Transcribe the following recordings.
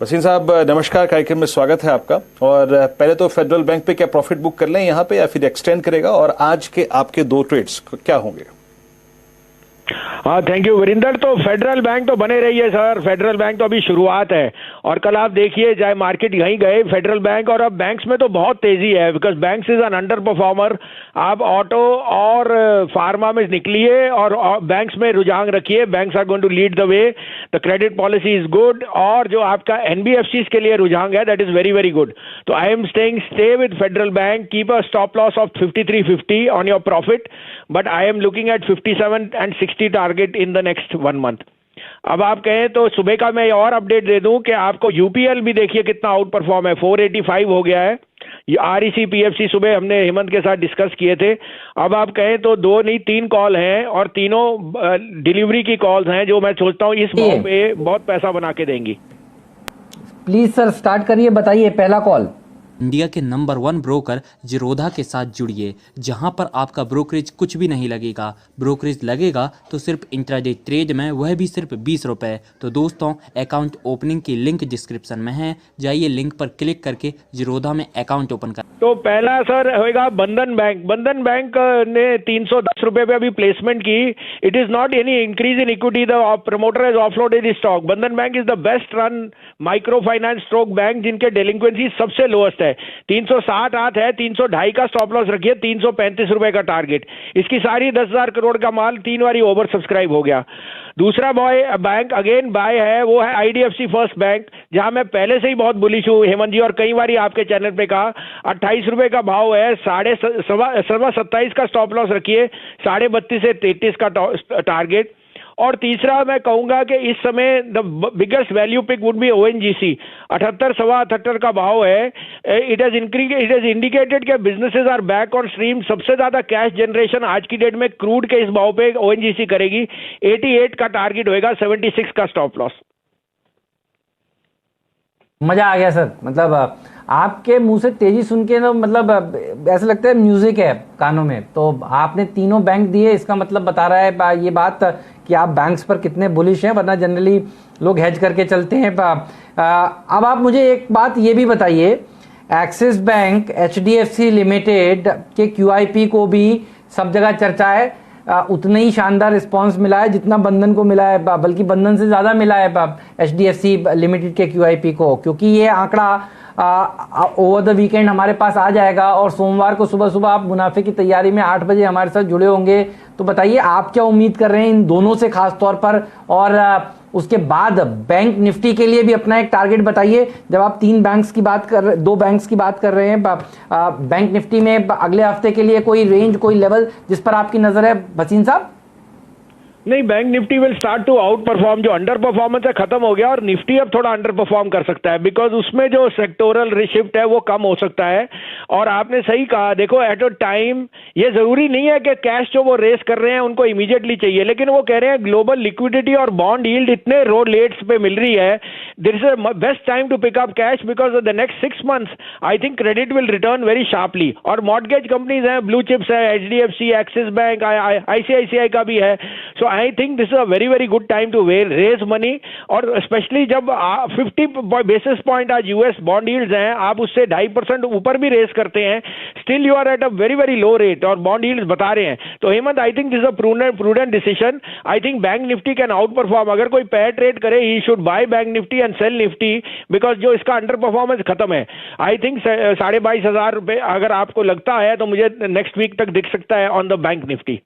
वसीम साहब नमस्कार, कार्यक्रम में स्वागत है आपका। और पहले तो फेडरल बैंक पे क्या प्रॉफिट बुक कर लें यहाँ पे या फिर एक्सटेंड करेगा, और आज के आपके दो ट्रेड्स क्या होंगे? हाँ, थैंक यू वीरेंद्र। तो फेडरल बैंक तो बने रही है सर, फेडरल बैंक तो अभी शुरुआत है। और कल आप देखिए चाहे मार्केट यहीं गए फेडरल बैंक, और अब बैंक्स में तो बहुत तेजी है because banks is an underperformer. आप ऑटो और फार्मा में निकलिए और बैंक्स में रुझान रखिए। Banks are going to lead the way, the credit policy is good, और जो आपका एनबीएफसी के लिए रुझान है that is very very good. तो I am stay with Federal bank, keep a stop loss of 5350 on your profit, but I am looking at 57 and 60 target in the next 1 month. अब आप कहें तो सुबह का मैं और अपडेट दे दूं कि आपको यूपीएल भी देखिए कितना आउट परफॉर्म है, 485 हो गया है। आरईसी पीएफसी सुबह हमने हेमंत के साथ डिस्कस किए थे। अब आप कहें तो 2 नहीं 3 कॉल हैं, और तीनों डिलीवरी की कॉल्स हैं जो मैं सोचता हूं इस भाव पे बहुत पैसा बना के देंगी। प्लीज सर स्टार्ट करिए, बताइए पहला कॉल। इंडिया के नंबर 1 ब्रोकर जीरोधा के साथ जुड़िए, जहां पर आपका ब्रोकरेज कुछ भी नहीं लगेगा। ब्रोकरेज लगेगा तो सिर्फ इंट्राडे ट्रेड में, वह भी सिर्फ 20 रुपए। तो दोस्तों, अकाउंट ओपनिंग की लिंक डिस्क्रिप्शन में है, जाइए लिंक पर क्लिक करके जीरोधा में अकाउंट ओपन कर। तो पहला सर होगा बंधन बैंक। बंधन बैंक ने 310 रुपए पे अभी प्लेसमेंट की। It is not any increase in equity, the promoter has offloaded the stock. Bandhan bank is the best run microfinance stroke bank जिनके डेलिंक्वेंसी सबसे लोएस्ट है। 360 है, 302 का स्टॉप लॉस रखिए, 335 रुपए का टारगेट। इसकी सारी 10,000 करोड़ का माल 3 बारी ओवर सब्सक्राइब हो गया। दूसरा बैंक अगेन बाय है, वो है आईडीएफसी फर्स्ट बैंक, जहां मैं पहले से ही बहुत बुलिश हूं हेमंत जी, और कई बार आपके चैनल पे कहा। 28 रुपए का भाव है, 27.5 का स्टॉप लॉस रखिए, 32.5 से 33 का टारगेट। और तीसरा मैं कहूंगा कि इस समय the biggest value pick would be ONGC. 78 78 का भाव है। इट हैज इंडिकेटेड कि businesses are back on stream. सबसे ज्यादा कैश जनरेशन आज की डेट में क्रूड के इस भाव पे ओएनजीसी करेगी। 88 का टारगेट होएगा, 76 का स्टॉप लॉस। मजा आ गया सर, मतलब आपके मुंह से तेजी सुन के तो मतलब ऐसा लगता है म्यूजिक है कानों में। तो आपने तीनों बैंक दिए, इसका मतलब बता रहा है ये बात कि आप बैंक्स पर कितने बुलिश हैं, वरना जनरली लोग हेज करके चलते हैं। अब आप मुझे एक बात ये भी बताइए, एक्सिस बैंक एचडीएफसी लिमिटेड के क्यूआईपी को भी सब जगह चर्चा है, उतना ही शानदार रिस्पांस मिला है जितना बंधन को मिला है, बल्कि बंधन से ज्यादा मिला है एचडीएफसी लिमिटेड के क्यूआईपी को, क्योंकि ये आंकड़ा ओवर द वीकेंड हमारे पास आ जाएगा और सोमवार को सुबह सुबह आप मुनाफे की तैयारी में 8 बजे हमारे साथ जुड़े होंगे। तो बताइए आप क्या उम्मीद कर रहे हैं इन दोनों से खास तौर पर, और उसके बाद बैंक निफ्टी के लिए भी अपना एक टारगेट बताइए। जब आप 2 बैंक्स की बात कर रहे हैं, बैंक निफ्टी में अगले हफ्ते के लिए कोई रेंज, कोई लेवल जिस पर आपकी नजर है वसीम साहब? नहीं, bank Nifty will start to outperform. जो अंडर परफॉर्मेंस है खत्म हो गया, और निफ्टी अब थोड़ा अंडर परफॉर्म कर सकता है बिकॉज उसमें जो सेक्टोरल रिशिफ्ट है वो कम हो सकता है। और आपने सही कहा, देखो एट अ टाइम ये जरूरी नहीं है कि कैश जो वो रेस कर रहे हैं उनको इमीडिएटली चाहिए, लेकिन वो कह रहे हैं ग्लोबल लिक्विडिटी और बॉन्ड यील्ड इतने रो रेट्स पे मिल रही है, this is a best time to pick up cash because the next 6 months I think credit will return very sharply. और मॉर्गेज कंपनीज हैं, ब्लू चिप्स है, एचडीएफसी, एक्सिस बैंक, आईसीआईसीआई का भी है। So I think this is a very very good time to raise money, और specially जब 50 basis point आज US bond yields हैं, आप उससे 2.5% ऊपर भी रेस करते हैं, still you are at a very very low rate, और बॉन्ड यील्ड्स बता रहे हैं। तो Hemant, I think this is a prudent decision. I think bank Nifty can outperform. अगर कोई पेयर ट्रेड करे, he should buy bank Nifty and sell Nifty, because जो इसका अंडर परफॉर्मेंस खत्म है। आई थिंक 22,500 रुपए अगर आपको लगता है तो मुझे नेक्स्ट वीक तक दिख सकता है ऑन द बैंक निफ्टी।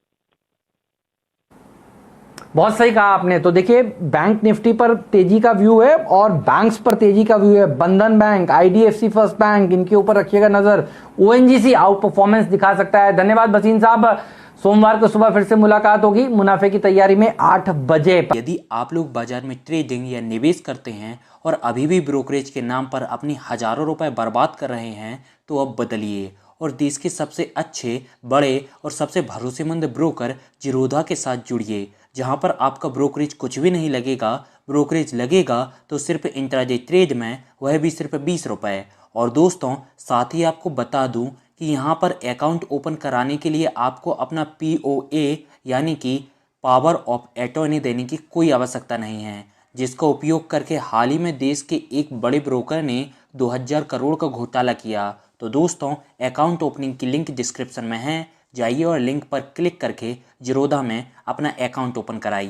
बहुत सही कहा आपने। तो देखिए बैंक निफ्टी पर तेजी का व्यू है और बैंक्स पर तेजी का व्यू है। बंधन बैंक, आईडीएफसी फर्स्ट बैंक, इनके ऊपर रखिएगा नजर। ओएनजीसी आउट परफॉर्मेंस दिखा सकता है। धन्यवाद वसीम साहब, सोमवार को सुबह फिर से मुलाकात होगी मुनाफे की तैयारी में 8 बजे। यदि आप लोग बाजार में ट्रेडिंग या निवेश करते हैं और अभी भी ब्रोकरेज के नाम पर अपनी हजारों रुपए बर्बाद कर रहे हैं, तो अब बदलिए और देश के सबसे अच्छे, बड़े और सबसे भरोसेमंद ब्रोकर जीरोधा के साथ जुड़िए, जहां पर आपका ब्रोकरेज कुछ भी नहीं लगेगा। ब्रोकरेज लगेगा तो सिर्फ इंट्राडे ट्रेड में, वह भी सिर्फ 20 रुपए। और दोस्तों, साथ ही आपको बता दूं कि यहाँ पर अकाउंट ओपन कराने के लिए आपको अपना POA यानी कि पावर ऑफ अटॉर्नी देने की कोई आवश्यकता नहीं है। जिसका उपयोग करके हाल ही में देश के एक बड़े ब्रोकर ने 2000 करोड़ का घोटाला किया। तो दोस्तों, अकाउंट ओपनिंग की लिंक डिस्क्रिप्शन में है, जाइए और लिंक पर क्लिक करके ज़ीरोधा में अपना अकाउंट ओपन कराइए।